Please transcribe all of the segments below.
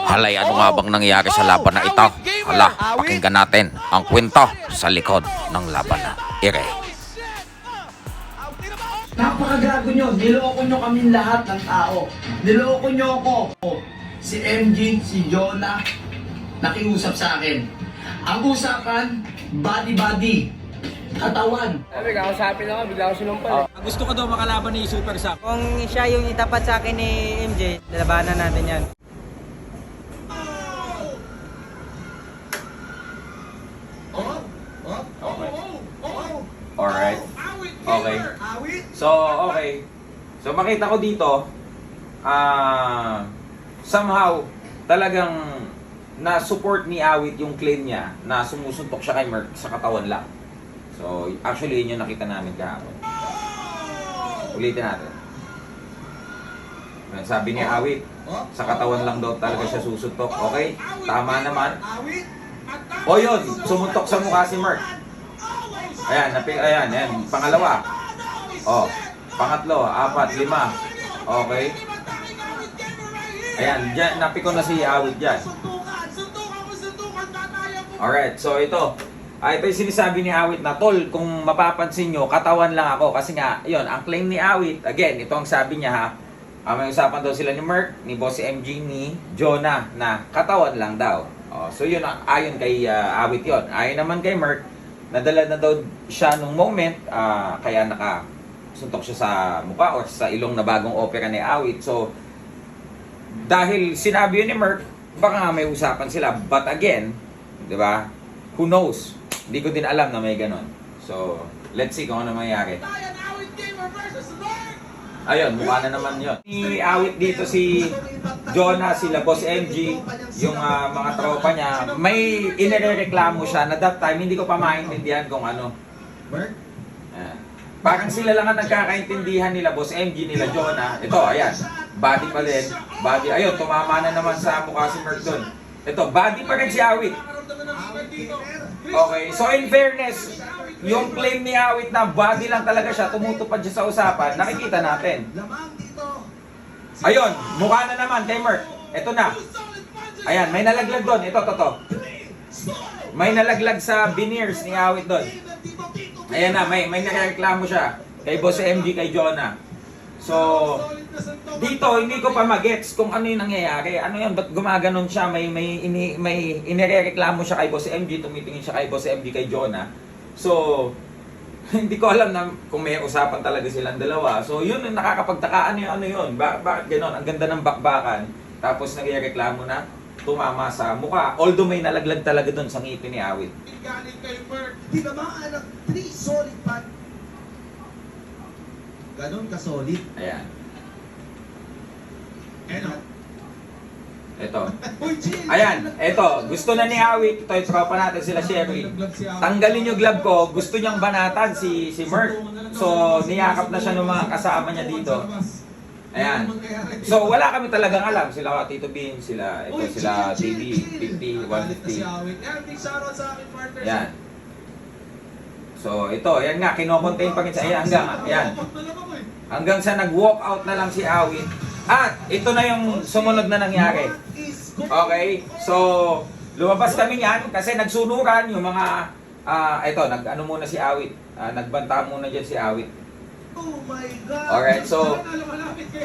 Halay, ano nga bang nangyayari sa laban na ito? Hala, pakinggan natin ang kwento sa likod ng laban na ire. Napakagago nyo. Niloko nyo kaming lahat ng tao. Niloko nyo ako. Si MG, si Jonah, nakiusap sa akin. Ang usapan, body-body. Katawan. Sabi, kakausapin ako, bigla ako sinumpal. Gusto ko daw makalaban ni Super Sam. Kung siya yung itapat sa akin ni MJ, lalabanan natin yan. Alright. Okay. So makita ko dito, somehow, talagang na-support ni Awit yung claim niya na sumusuntok siya kay Merc sa katawan lang. So, actually, yun yung nakita namin kahapon. Ulitin natin. Sabi ni Awit, sa katawan lang daw talaga siya susuntok. Okay? Tama naman. O yun, sumuntok sa mukha si Merc. Ayan. Pangalawa. O, pangatlo, apat, lima. Okay? Ayan, dyan, napiko na si Awit dyan. Alright, so ito. Ito yung sinasabi ni Awit na, tol, kung mapapansin nyo, katawan lang ako. Kasi nga, yun, ang claim ni Awit, again, ito ang sabi niya ha, may usapan daw sila ni Merc, ni Boss MG, ni Jonah, na katawan lang daw. So yun, ayon kay Awit yun. Ayon naman kay Merc, nadala na daw siya nung moment, kaya nakasuntok siya sa mukha or sa ilong na bagong opera ni Awit. So, dahil sinabi yun ni Merc, baka nga may usapan sila. But again, di ba? Who knows? Hindi ko din alam na may ganon. So, let's see kung ano mangyari. Ayun, mukha na naman yun. Si Awit dito, si Jonah, sila Boss MG, yung mga tropa niya, may inireklamo siya na that time, hindi ko pa maintindihan kung ano. Parang sila lang ang nagkakaintindihan nila, Boss MG, nila Jonah. Ito, ayan, body pa din. Body, ayun, tumama na naman sa mukha si Merc doon. Ito, body pa rin si Awit. Okay, so in fairness, yung claim ni Awit na body lang talaga siya, tumutupad siya sa usapan, nakikita natin. Ayun, mukha na naman kay Merc. Ito na. Ayan, may nalaglag doon. Ito. May nalaglag sa veneers ni Awit doon. Ayan na, may nagreklamo siya kay Boss MG, kay Jonah. So, dito hindi ko pa magets kung ano yung nangyayari. Ano yun, ba't gumaganon siya? May inireklamo siya kay Boss MG, tumitingin siya kay Boss MG, kay Jonah. So, hindi ko alam na kung may usapan talaga silang dalawa. So, yun yung nakakapagtaka. Ano yun? Bakit ganon? Ang ganda ng bakbakan. Tapos nagreklamo na tumama sa mukha. Although may nalaglag talaga doon sa ngipin ni Awit. Tinamaan ng 3 solid pan. Ganon ka solid. Ayan. Ito. Ayan, ito. Gusto na ni Awit. Ito yung tropa natin, sila Sherry. Tanggalin yung glove ko. Gusto niyang banatan si Merc. So, niyakap na siya ng mga kasama niya dito. Ayan. So, wala kami talagang alam. Sila Tito Bean, sila TV, 50, 150. Ayan. So, ito. Ayan nga, kinocontain pa rin siya. Ayan. Hanggang sa nag-walk out na lang si Awit. At ito na yung sumunod na nangyari. Okay? So, lumabas kami yan kasi nagsunuran yung mga nag-ano muna si Awit. Nagbanta muna dyan si Awit. Alright, so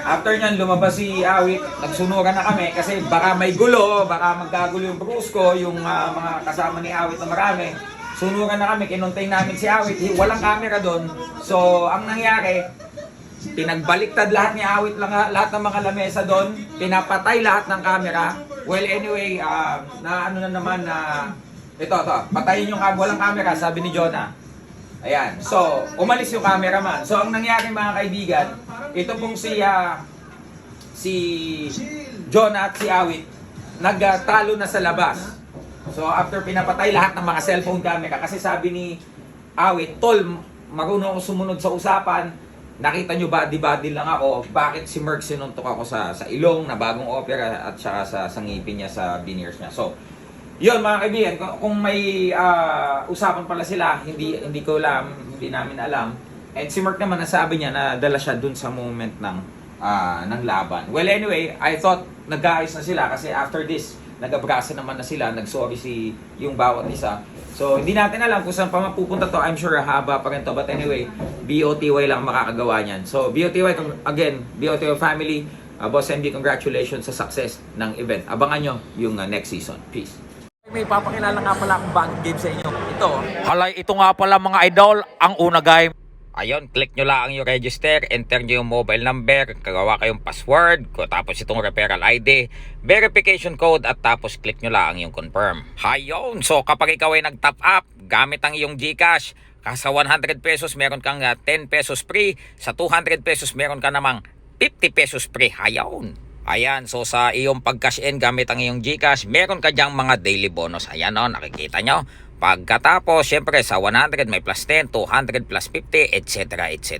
after nyan lumabas si Awit, nagsunuran na kami kasi baka may gulo, baka magkagulo yung brusko, yung mga kasama ni Awit na marami. Sunuran na kami, kinuntay namin si Awit, walang camera doon. So, ang nangyari, pinagbaliktad lahat ni Awit, lahat ng mga lamesa doon, pinapatay lahat ng camera. Well, anyway, ito, patayin yung walang camera, sabi ni Jonah. Ayan, so, umalis yung cameraman. So, ang nangyari mga kaibigan, ito pong si Jonah at si Awit, nagtalo na sa labas. So, after pinapatay lahat ng mga cellphone camera, kasi sabi ni Awit, tol, marunong ako sumunod sa usapan, nakita nyo body-body lang ako, bakit si Merc sinuntok ako sa ilong na bagong opera at saka sa ngipin niya, sa veneers niya. So, yun mga kaibigan, kung may usapan pala sila, hindi ko alam, hindi namin alam. And si Merc naman, nasabi niya na dala siya dun sa moment ng ng laban. Well, anyway, I thought nag-aayos na sila kasi after this, nag-abrasa naman na sila, nag-sorry yung bawat isa. So, hindi natin alam kung saan pa mapupunta to. I'm sure haba pa rin to. But anyway, BOTY lang makakagawa niyan. So, BOTY, again, BOTY family, Boss MG, congratulations sa success ng event. Abangan nyo yung next season. Peace. May papakilala nga pala akong bagong game sa inyo. Ito. Halay, ito nga pala mga idol, ang una game. Ayun, click nyo lang yung register, enter nyo yung mobile number, kagawa kayong password, tapos itong referral ID, verification code, at tapos click nyo lang yung confirm. Ayun, so kapag ikaw ay nag-top up, gamit ang iyong GCash, sa 100 pesos meron kang 10 pesos free, sa 200 pesos meron ka namang 50 pesos free. Ayun. Ayan, so sa iyong pag-cash in gamit ang iyong GCash, meron ka dyang mga daily bonus. Ayan o, nakikita nyo. Pagkatapos, syempre sa 100 may plus 10, 200 plus 50, etc. etc.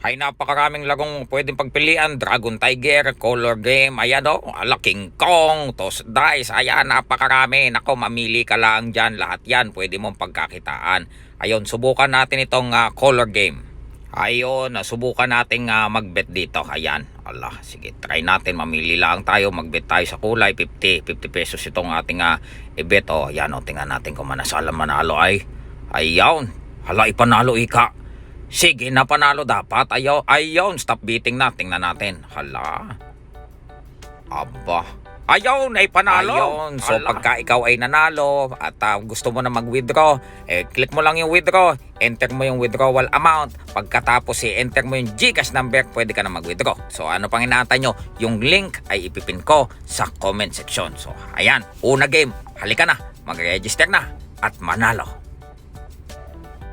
Ay napakaraming larong pwedeng pagpilian. Dragon Tiger, Color Game, ayan o, King Kong, Toss Dice, ayan, napakarami. Nako, mamili ka lang dyan, lahat yan pwede mong pagkakitaan. Ayun, subukan natin itong Color Game. Ayun, subukan nating mag-bet dito. Ayan, Allah, sige, try natin. Mamili lang tayo, mag-bet tayo sa kulay. 50 pesos itong ating i-bet. O, ayan, o, tingnan natin kung manasala manalo ay. Ayun, hala, ipanalo ika. Sige, napanalo dapat. Ayun, stop beating na. Tingnan natin. Hala. Aba. Ayun, ay panalo. Ayun, so pagka ikaw ay nanalo at gusto mo na mag-withdraw, click mo lang yung withdraw, enter mo yung withdrawal amount, pagkatapos enter mo yung GCash number, pwede ka na mag-withdraw. So ano pang inaantay nyo? Yung link ay ipipin ko sa comment section. So ayan, una game, halika na, mag-register na at manalo.